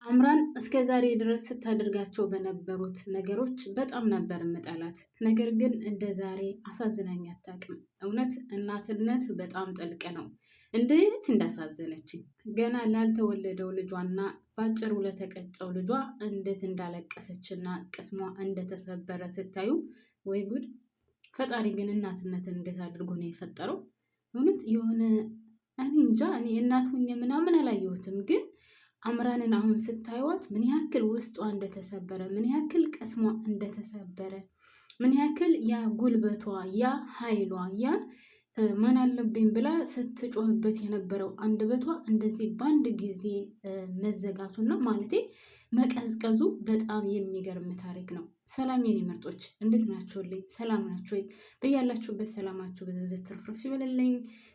አምራን እስከ ዛሬ ድረስ ስታደርጋቸው በነበሩት ነገሮች በጣም ነበር ምጠላት። ነገር ግን እንደ ዛሬ አሳዝናኝ አታውቅም። እውነት እናትነት በጣም ጥልቅ ነው። እንዴት እንዳሳዘነችኝ ገና ላልተወለደው ልጇና ባጭሩ ለተቀጨው ልጇ እንዴት እንዳለቀሰችና ቅስሟ እንደተሰበረ ስታዩ ወይ ጉድ! ፈጣሪ ግን እናትነትን እንዴት አድርጎ ነው የፈጠረው? እውነት የሆነ እኔ እንጃ። እኔ እናት ሁኜ ምናምን አላየሁትም ግን አምራንን አሁን ስታዩት ምን ያክል ውስጧ እንደተሰበረ፣ ምን ያክል ቀስሟ እንደተሰበረ፣ ምን ያክል ያ ጉልበቷ፣ ያ ኃይሏ፣ ያ ማን አለብኝ ብላ ስትጮህበት የነበረው አንደበቷ እንደዚህ በአንድ ጊዜ መዘጋቱና ማለቴ መቀዝቀዙ በጣም የሚገርም ታሪክ ነው። ሰላም የኔ ምርጦች እንዴት ናችሁልኝ? ሰላም ናችሁ ወይ? በያላችሁበት ሰላማችሁ በዝዝት ትርፍርፍ ይበልልኝ።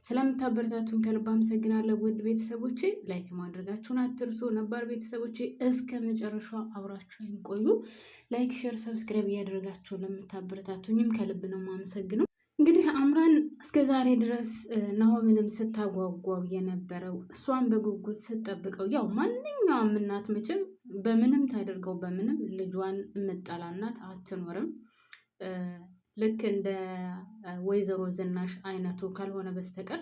ስለምታበረታቱን ከልብ አመሰግናለሁ። ውድ ቤተሰቦቼ ላይክ ማድረጋችሁን አትርሱ። ነባር ቤተሰቦቼ እስከ መጨረሻው አብራችሁን ቆዩ። ላይክ፣ ሼር፣ ሰብስክራይብ እያደረጋችሁ ለምታበረታቱኝም ከልብ ነው የማመሰግነው። እንግዲህ አምራን እስከ ዛሬ ድረስ ናሆምንም ስታጓጓው የነበረው እሷን በጉጉት ስትጠብቀው፣ ያው ማንኛውም እናት መቼም በምንም ታደርገው በምንም ልጇን የምጠላ እናት አትኖርም። ልክ እንደ ወይዘሮ ዝናሽ አይነቱ ካልሆነ በስተቀር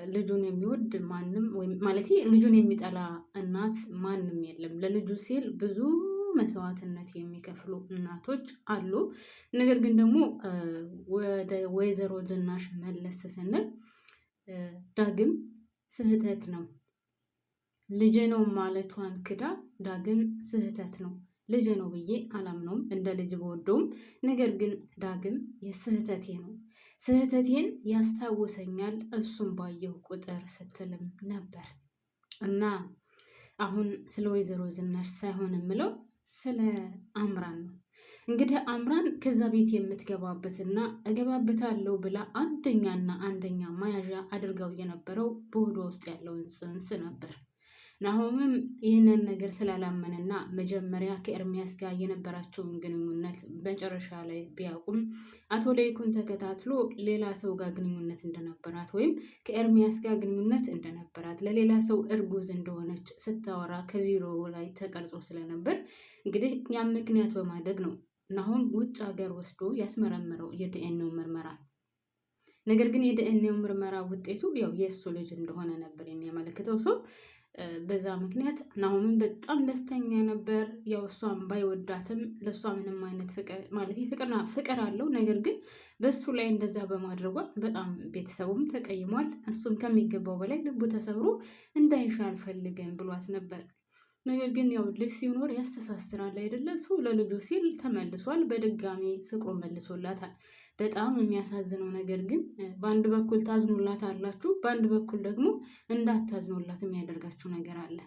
ልጁን የሚወድ ማንም ወይም ማለት ልጁን የሚጠላ እናት ማንም የለም። ለልጁ ሲል ብዙ መስዋዕትነት የሚከፍሉ እናቶች አሉ። ነገር ግን ደግሞ ወደ ወይዘሮ ዝናሽ መለስ ስንል ዳግም ስህተት ነው። ልጄ ነው ማለቷን ክዳ ዳግም ስህተት ነው። ልጄ ነው ብዬ አላምነውም፣ እንደ ልጅ በወደውም። ነገር ግን ዳግም የስህተቴ ነው፣ ስህተቴን ያስታውሰኛል እሱም ባየሁ ቁጥር ስትልም ነበር። እና አሁን ስለ ወይዘሮ ዝናሽ ሳይሆን የምለው ስለ አምራን ነው። እንግዲህ አምራን ከዛ ቤት የምትገባበትና እገባበታለሁ ብላ አንደኛ መያዣ አድርገው የነበረው በሆዷ ውስጥ ያለውን ጽንስ ነበር። ናሆምም ይህንን ነገር ስላላመነና መጀመሪያ ከኤርሚያስ ጋር የነበራቸውን ግንኙነት መጨረሻ ላይ ቢያውቁም አቶ ለይኩን ተከታትሎ ሌላ ሰው ጋር ግንኙነት እንደነበራት ወይም ከኤርሚያስ ጋር ግንኙነት እንደነበራት ለሌላ ሰው እርጉዝ እንደሆነች ስታወራ ከቢሮ ላይ ተቀርጾ ስለነበር እንግዲህ ያን ምክንያት በማድረግ ነው ናሆም ውጭ ሀገር ወስዶ ያስመረመረው የዲኤንኤው ምርመራ። ነገር ግን የዲኤንኤው ምርመራ ውጤቱ ያው የእሱ ልጅ እንደሆነ ነበር የሚያመለክተው ሰው። በዛ ምክንያት ናሆምን በጣም ደስተኛ ነበር። ያው እሷም ባይወዳትም ለእሷ ምንም አይነት ፍቅር አለው። ነገር ግን በሱ ላይ እንደዛ በማድረጓ በጣም ቤተሰቡም ተቀይሟል። እሱም ከሚገባው በላይ ልቡ ተሰብሮ እንዳይሻ አልፈልግም ብሏት ነበር። ነገር ግን ያው ልጅ ሲኖር ያስተሳስራል አይደለ? ሰው ለልጁ ሲል ተመልሷል። በድጋሚ ፍቅሩ መልሶላታል። በጣም የሚያሳዝነው ነገር ግን በአንድ በኩል ታዝኖላት አላችሁ፣ በአንድ በኩል ደግሞ እንዳታዝኖላት የሚያደርጋችሁ ነገር አለ።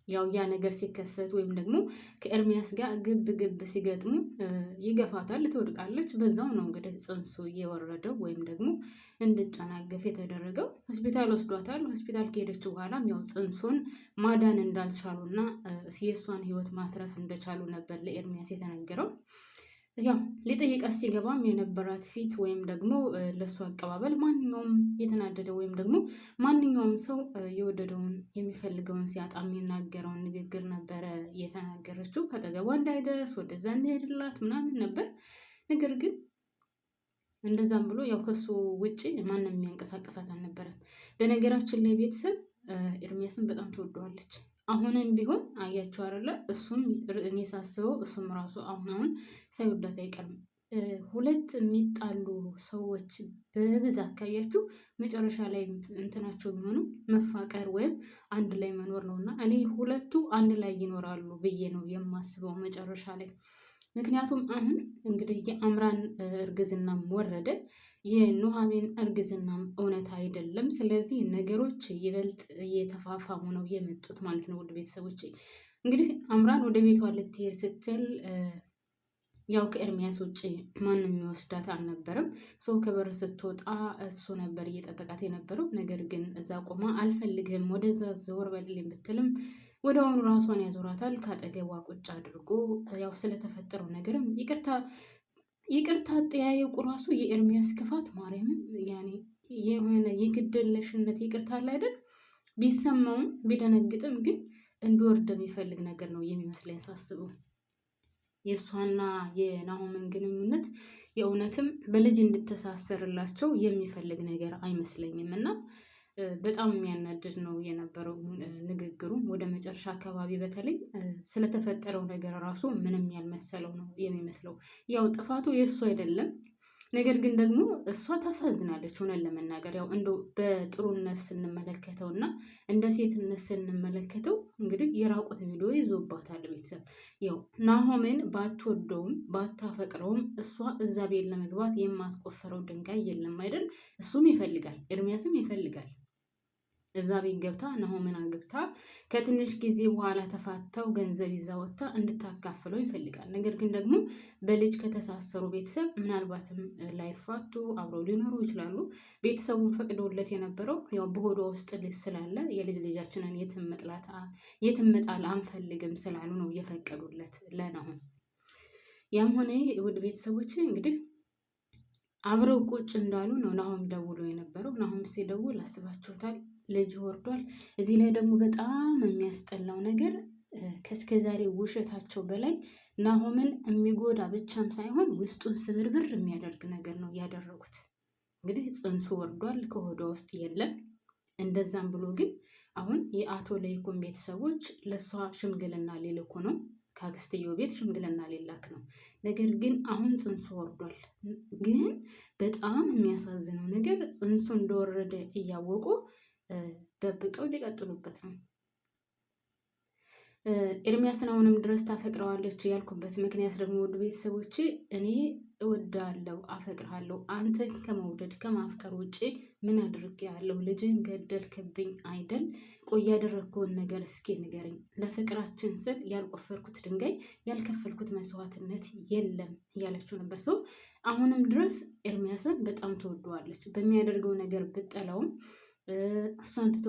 ያው ያ ነገር ሲከሰት ወይም ደግሞ ከኤርሚያስ ጋር ግብ ሲገጥሙ ይገፋታል፣ ትወድቃለች። በዛው ነው እንግዲህ ጽንሱ እየወረደው ወይም ደግሞ እንድጨናገፍ የተደረገው። ሆስፒታል ወስዷታል። ሆስፒታል ከሄደች በኋላም ያው ጽንሱን ማዳን እንዳልቻሉና የእሷን ሕይወት ማትረፍ እንደቻሉ ነበር ለኤርሚያስ የተነገረው። ያው ሊጠይቃት ሲገባም የነበራት ፊት ወይም ደግሞ ለእሱ አቀባበል ማንኛውም የተናደደ ወይም ደግሞ ማንኛውም ሰው የወደደውን የሚፈልገውን ሲያጣ የሚናገረውን ንግግር ነበረ የተናገረችው። ከአጠገቧ እንዳይደርስ ወደዛ እንዳይሄድላት ምናምን ነበር። ነገር ግን እንደዛም ብሎ ያው ከሱ ውጭ ማንም የሚያንቀሳቀሳት አልነበረም። በነገራችን ላይ ቤተሰብ ኤርሚያስን በጣም ትወደዋለች። አሁንም ቢሆን አያቸው አይደለ? እሱም እኔ ሳስበው እሱም ራሱ አሁን ሳይወዳት አይቀርም። ሁለት የሚጣሉ ሰዎች በብዛት ካያችሁ መጨረሻ ላይ እንትናቸው የሚሆኑ መፋቀር ወይም አንድ ላይ መኖር ነው። እና እኔ ሁለቱ አንድ ላይ ይኖራሉ ብዬ ነው የማስበው መጨረሻ ላይ። ምክንያቱም አሁን እንግዲህ የአምራን እርግዝናም ወረደ፣ የኑሃሚን እርግዝናም እውነት አይደለም። ስለዚህ ነገሮች ይበልጥ እየተፋፋሙ ነው የመጡት ማለት ነው። ውድ ቤተሰቦች እንግዲህ አምራን ወደ ቤቷ ልትሄድ ስትል ያው ከኤርሚያስ ውጭ ማንም የሚወስዳት አልነበረም። ሰው ከበር ስትወጣ እሱ ነበር እየጠበቃት የነበረው። ነገር ግን እዛ ቆማ አልፈልግም ወደዛ ዘወር በልልኝ ብትልም ወደ አሁኑ ራሷን ያዞራታል። ካጠገቧ ቁጭ አድርጎ ያው ስለተፈጠረው ነገርም ይቅርታ ጠያየቁ ራሱ የኤርሚያስ ክፋት ማርያምን ያኔ የሆነ የግድለሽነት ይቅርታ አለ አይደል? ቢሰማውም ቢደነግጥም ግን እንዲወርድ የሚፈልግ ነገር ነው የሚመስለኝ ሳስበው። የእሷና የናሆምን ግንኙነት የእውነትም በልጅ እንድተሳሰርላቸው የሚፈልግ ነገር አይመስለኝም እና በጣም የሚያናድድ ነው የነበረው ንግግሩ። ወደ መጨረሻ አካባቢ በተለይ ስለተፈጠረው ነገር ራሱ ምንም ያልመሰለው ነው የሚመስለው። ያው ጥፋቱ የእሱ አይደለም፣ ነገር ግን ደግሞ እሷ ታሳዝናለች። ሆነን ለመናገር ያው እንደው በጥሩነት ስንመለከተው እና እንደ ሴትነት ስንመለከተው እንግዲህ የራቁት ቪዲዮ ይዞባታል ቤተሰብ። ያው ናሆምን ባትወደውም ባታፈቅረውም እሷ እዛ ቤት ለመግባት የማትቆፈረው ድንጋይ የለም አይደል? እሱም ይፈልጋል፣ ኤርሚያስም ይፈልጋል። እዛ ቤት ገብታ ናሆምን አግብታ ከትንሽ ጊዜ በኋላ ተፋተው ገንዘብ ይዛ ወጥታ እንድታካፍለው ይፈልጋል። ነገር ግን ደግሞ በልጅ ከተሳሰሩ ቤተሰብ ምናልባትም ላይፋቱ አብረው ሊኖሩ ይችላሉ። ቤተሰቡን ፈቅደውለት የነበረው ያው በሆዷ ውስጥ ልጅ ስላለ የልጅ ልጃችንን የትም መጣል አንፈልግም ስላሉ ነው የፈቀዱለት ለናሆም። ያም ሆነ ውድ ቤተሰቦች እንግዲህ አብረው ቁጭ እንዳሉ ነው ናሆም ደውሎ የነበረው። ናሆም ሲደውል አስባችሁታል? ልጅ ወርዷል። እዚህ ላይ ደግሞ በጣም የሚያስጠላው ነገር ከእስከ ዛሬ ውሸታቸው በላይ ናሆምን የሚጎዳ ብቻም ሳይሆን ውስጡን ስብርብር የሚያደርግ ነገር ነው ያደረጉት። እንግዲህ ጽንሱ ወርዷል፣ ከሆዷ ውስጥ የለም። እንደዛም ብሎ ግን አሁን የአቶ ለይኩን ቤተሰቦች ለእሷ ሽምግልና ሊልኩ ነው። ከአክስትየው ቤት ሽምግልና ሊላክ ነው። ነገር ግን አሁን ጽንሱ ወርዷል። ግን በጣም የሚያሳዝነው ነገር ጽንሱ እንደወረደ እያወቁ ደብቀው ሊቀጥሉበት ነው። ኤርሚያስን አሁንም ድረስ ታፈቅረዋለች ያልኩበት ምክንያት ደግሞ ውድ ቤተሰቦቼ እኔ እወዳለሁ፣ አፈቅርሃለሁ፣ አንተ ከመውደድ ከማፍቀር ውጭ ምን አድርጌያለሁ? ልጅን ገደልክብኝ አይደል? ቆይ ያደረግከውን ነገር እስኪ ንገረኝ። ለፍቅራችን ስል ያልቆፈርኩት ድንጋይ ያልከፈልኩት መስዋዕትነት የለም እያለችው ነበር። ሰው አሁንም ድረስ ኤርሚያስን በጣም ትወደዋለች። በሚያደርገው ነገር ብጠላውም እሷን ትቶ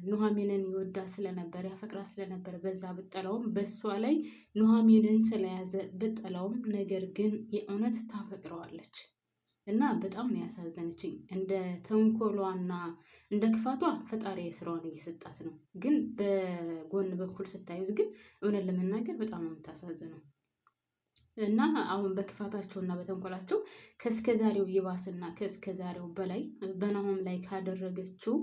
ኑሐሚንን ይወዳ ስለነበር ያፈቅራ ስለነበር በዛ ብጠላውም በእሷ ላይ ኑሐሚንን ስለያዘ ብጠላውም ነገር ግን የእውነት ታፈቅረዋለች እና በጣም ነው ያሳዘነችኝ። እንደ ተንኮሏና እንደ ክፋቷ ፈጣሪ የስራዋን እየሰጣት ነው። ግን በጎን በኩል ስታዩት ግን እውነት ለመናገር በጣም ነው የምታሳዝነው። እና አሁን በክፋታቸውና በተንኮላቸው ከእስከዛሬው ይባስና ከእስከዛሬው በላይ በናሆም ላይ ካደረገችው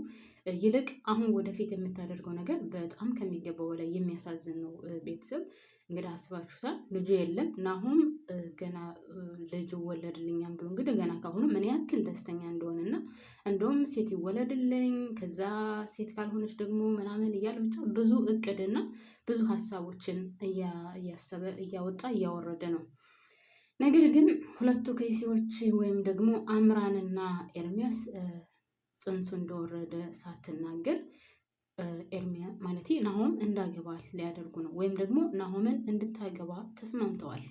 ይልቅ አሁን ወደፊት የምታደርገው ነገር በጣም ከሚገባው በላይ የሚያሳዝን ነው። ቤተሰብ እንግዲህ አስባችሁታል። ልጁ የለም። ናሆም ገና ልጅ ወለድልኛም ብሎ እንግዲህ ገና ካሁኑ ምን ያክል ደስተኛ እንደሆነና እንደውም ሴት ይወለድልኝ ከዛ ሴት ካልሆነች ደግሞ ምናምን እያለ ብቻ ብዙ እቅድና ብዙ ሀሳቦችን እያሰበ እያወጣ እያወረደ ነው። ነገር ግን ሁለቱ ከይሲዎች ወይም ደግሞ አምራንና ኤርሚያስ ጽንሱ እንደወረደ ሳትናገር ኤርሚያ ማለት ናሆም እንዳገባ ሊያደርጉ ነው፣ ወይም ደግሞ ናሆምን እንድታገባ ተስማምተዋል።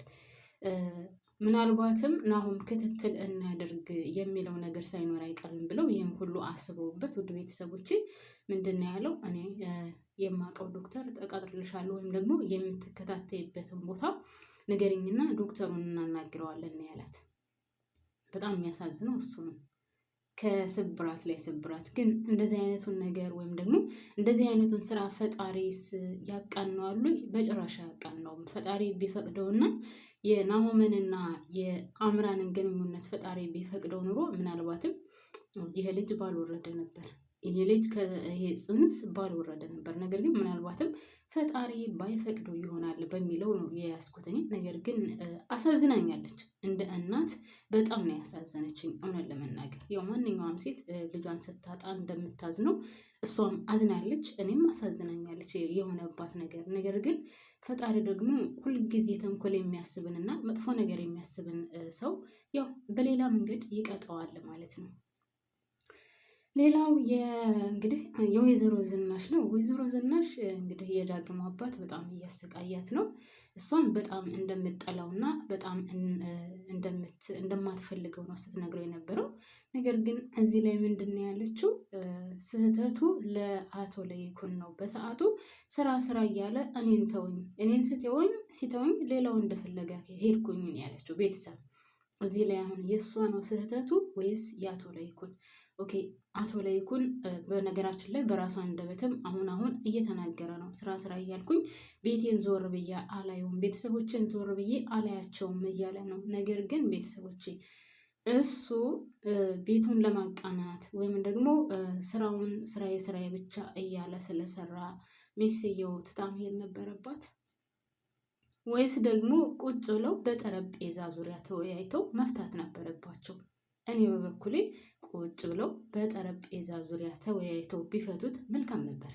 ምናልባትም ናሆም ክትትል እናደርግ የሚለው ነገር ሳይኖር አይቀርም ብለው ይህም ሁሉ አስበውበት ውድ ቤተሰቦቼ ምንድን ነው ያለው? እኔ የማውቀው ዶክተር እቀጥርልሻለሁ ወይም ደግሞ የምትከታተይበትን ቦታ ንገሪኝና ዶክተሩን እናናግረዋለን ያላት። በጣም የሚያሳዝነው እሱ ነው። ከስብራት ላይ ስብራት። ግን እንደዚህ አይነቱን ነገር ወይም ደግሞ እንደዚህ አይነቱን ስራ ፈጣሪስ ያቃናዋሉ? በጭራሽ ያቃናውም። ፈጣሪ ቢፈቅደውና የናሆምንና የአምራንን ግንኙነት ፈጣሪ ቢፈቅደው ኑሮ ምናልባትም ይሄ ልጅ ባልወረደ ነበር። ይሄ ልጅ ይሄ ጽንስ ባልወረደ ነበር። ነገር ግን ምናልባትም ፈጣሪ ባይፈቅደው ይሆናል በሚለው ነው የያዝኩትኝ። ነገር ግን አሳዝናኛለች። እንደ እናት በጣም ነው ያሳዘነችኝ እውነት ለመናገር። ያው ማንኛውም ሴት ልጇን ስታጣ እንደምታዝነው እሷም አዝናለች፣ እኔም አሳዝናኛለች የሆነባት ነገር። ነገር ግን ፈጣሪ ደግሞ ሁልጊዜ ተንኮል የሚያስብንና መጥፎ ነገር የሚያስብን ሰው ያው በሌላ መንገድ ይቀጠዋል ማለት ነው። ሌላው እንግዲህ የወይዘሮ ዝናሽ ነው። ወይዘሮ ዝናሽ እንግዲህ የዳግም አባት በጣም እያሰቃያት ነው። እሷም በጣም እንደምትጠላውና በጣም እንደማትፈልገው ነው ስትነግረው የነበረው። ነገር ግን እዚህ ላይ ምንድን ነው ያለችው? ስህተቱ ለአቶ ለይኩን ነው። በሰዓቱ ስራ እያለ እኔን ሲተወኝ ሌላው እንደፈለገ ሄድኩኝ ያለችው ቤተሰብ። እዚህ ላይ አሁን የእሷ ነው ስህተቱ ወይስ የአቶ ለይኩን? ኦኬ አቶ ለይኩን በነገራችን ላይ በራሱ አንደበትም አሁን እየተናገረ ነው። ስራ እያልኩኝ ቤቴን ዞር ብዬ አላየውም፣ ቤተሰቦችን ዞር ብዬ አላያቸውም እያለ ነው። ነገር ግን ቤተሰቦቼ እሱ ቤቱን ለማቃናት ወይም ደግሞ ስራውን ስራዬ ብቻ እያለ ስለሰራ ሚስትየው ትታ መሄድ ነበረባት ወይስ ደግሞ ቁጭ ብለው በጠረጴዛ ዙሪያ ተወያይተው መፍታት ነበረባቸው? እኔ በበኩሌ ቁጭ ብለው በጠረጴዛ ዙሪያ ተወያይተው ቢፈቱት መልካም ነበር።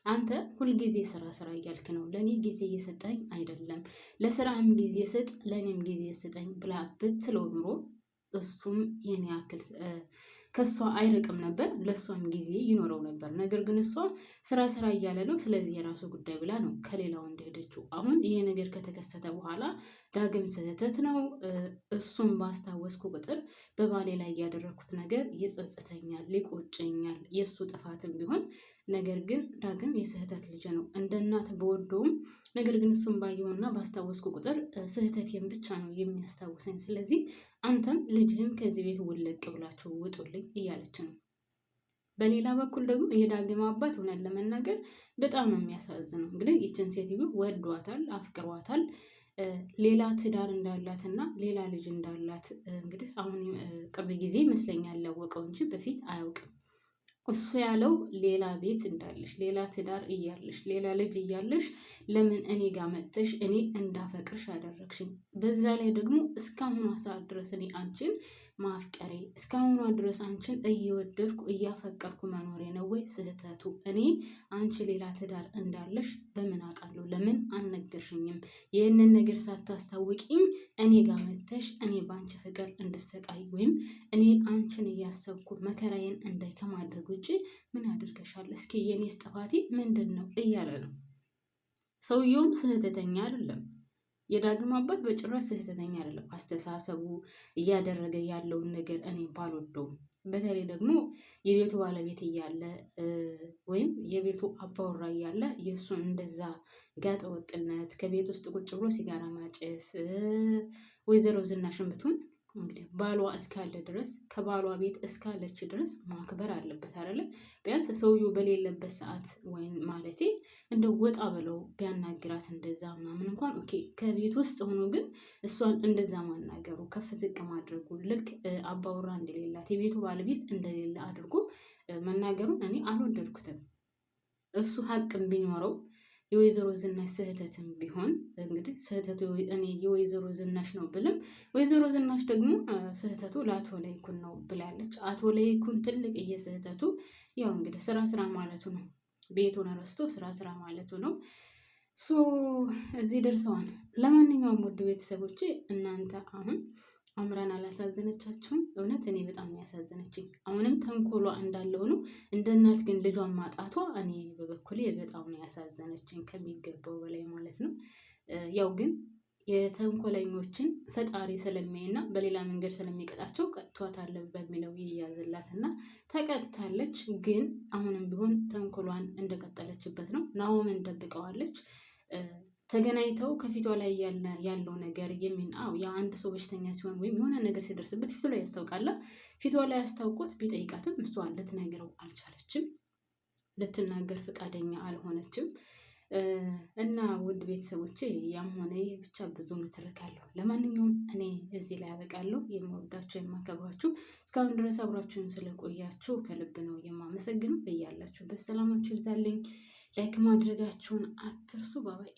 አንተ ሁልጊዜ ስራ እያልክ ነው፣ ለእኔ ጊዜ እየሰጠኝ አይደለም፣ ለስራህም ጊዜ ስጥ፣ ለእኔም ጊዜ ስጠኝ ብላ ብትለው ኑሮ እሱም ይህን ያክል ከእሷ አይርቅም ነበር፣ ለእሷም ጊዜ ይኖረው ነበር። ነገር ግን እሷ ስራ እያለ ነው፣ ስለዚህ የራሱ ጉዳይ ብላ ነው ከሌላው እንደሄደችው። አሁን ይሄ ነገር ከተከሰተ በኋላ ዳግም ስህተት ነው፣ እሱም ባስታወስኩ ቁጥር በባሌ ላይ ያደረኩት ነገር ይጸጽተኛል፣ ሊቆጨኛል፣ የእሱ ጥፋትም ቢሆን ነገር ግን ዳግም የስህተት ልጅ ነው። እንደ እናት በወደውም ነገር ግን እሱም ባየውና ባስታወስኩ ቁጥር ስህተቴን ብቻ ነው የሚያስታውሰኝ። ስለዚህ አንተም ልጅህም ከዚህ ቤት ውልቅ ብላችሁ ውጡልኝ እያለች ነው። በሌላ በኩል ደግሞ የዳግም አባት እውነት ለመናገር በጣም ነው የሚያሳዝነው። እንግዲህ ይችን ሴትዮ ወዷታል፣ አፍቅሯታል። ሌላ ትዳር እንዳላትና ሌላ ልጅ እንዳላት እንግዲህ አሁን ቅርብ ጊዜ ይመስለኛል ያወቀው እንጂ በፊት አያውቅም። እሱ ያለው ሌላ ቤት እንዳለሽ፣ ሌላ ትዳር እያለሽ፣ ሌላ ልጅ እያለሽ ለምን እኔ ጋር መጥተሽ እኔ እንዳፈቅርሽ አደረግሽኝ? በዛ ላይ ደግሞ እስካሁኗ ሰዓት ድረስ እኔ አንቺን ማፍቀሬ፣ እስካሁኗ ድረስ አንቺን እየወደድኩ እያፈቀርኩ መኖሬ ነው ወይ ስህተቱ? እኔ አንቺ ሌላ ትዳር እንዳለሽ በምን አውቃለሁ? ለምን አልነገርሽኝም? ይህንን ነገር ሳታስታውቂኝ እኔ ጋር መጥተሽ እኔ በአንቺ ፍቅር እንድሰቃይ ወይም እኔ አንቺን እያሰብኩ መከራዬን እንዳይ ከማድረግ ውጭ ምን አድርገሻል? እስኪ የኔስ ጥፋቴ ምንድን ነው እያለ ነው። ሰውየውም ስህተተኛ አይደለም። የዳግም አባት በጭራሽ ስህተተኛ አይደለም። አስተሳሰቡ እያደረገ ያለውን ነገር እኔ ባልወደውም፣ በተለይ ደግሞ የቤቱ ባለቤት እያለ ወይም የቤቱ አባወራ እያለ የእሱን እንደዛ ጋጠ ወጥነት ከቤት ውስጥ ቁጭ ብሎ ሲጋራ ማጨስ ወይዘሮ ዝናሽን ብትሆን እንግዲህ ባሏ እስካለ ድረስ ከባሏ ቤት እስካለች ድረስ ማክበር አለበት አይደለ? ቢያንስ ሰውየው በሌለበት ሰዓት ወይም ማለቴ እንደ ወጣ ብለው ቢያናግራት እንደዛ ምናምን እንኳን ኦኬ። ከቤት ውስጥ ሆኖ ግን እሷን እንደዛ ማናገሩ፣ ከፍ ዝቅ ማድረጉ፣ ልክ አባወራ እንደሌላት የቤቱ ባለቤት እንደሌለ አድርጎ መናገሩን እኔ አልወደድኩትም። እሱ ሀቅም ቢኖረው የወይዘሮ ዝናሽ ስህተትም ቢሆን እንግዲህ ስህተቱ እኔ የወይዘሮ ዝናሽ ነው ብልም ወይዘሮ ዝናሽ ደግሞ ስህተቱ ለአቶ ለይኩን ነው ብላለች። አቶ ለይኩን ትልቅ የስህተቱ ያው እንግዲህ ስራ ማለቱ ነው። ቤቱን ረስቶ ስራ ማለቱ ነው። እዚህ ደርሰዋል። ለማንኛውም ውድ ቤተሰቦቼ እናንተ አሁን አምራን አላሳዘነቻችሁም? እውነት እኔ በጣም ነው ያሳዘነችኝ። አሁንም ተንኮሏ እንዳለው ነው። እንደ እናት ግን ልጇን ማጣቷ እኔ በበኩሌ በጣም ነው ያሳዘነችኝ ከሚገባው በላይ ማለት ነው። ያው ግን የተንኮለኞችን ፈጣሪ ስለሚያይና በሌላ መንገድ ስለሚቀጣቸው ቀጥቷታል በሚለው ይያዝላትና ተቀጥታለች። ግን አሁንም ቢሆን ተንኮሏን እንደቀጠለችበት ነው። ናሆምን ደብቀዋለች። ተገናኝተው ከፊቷ ላይ ያለው ነገር የአንድ ሰው በሽተኛ ሲሆን ወይም የሆነ ነገር ሲደርስበት ፊቱ ላይ ያስታውቃል። ፊቷ ላይ ያስታውቆት ቢጠይቃትም እሷ ልትነግረው አልቻለችም። ልትናገር ፈቃደኛ አልሆነችም። እና ውድ ቤተሰቦቼ ያም ሆነ ይህ ብቻ ብዙ ምትርካለሁ። ለማንኛውም እኔ እዚህ ላይ ያበቃለሁ። የምወዳችሁ የማከብራችሁ እስካሁን ድረስ አብራችሁን ስለቆያችሁ ከልብ ነው የማመሰግነው። በያላችሁበት ሰላማችሁ ይብዛልኝ። ላይክ ማድረጋችሁን አትርሱ። ባባይ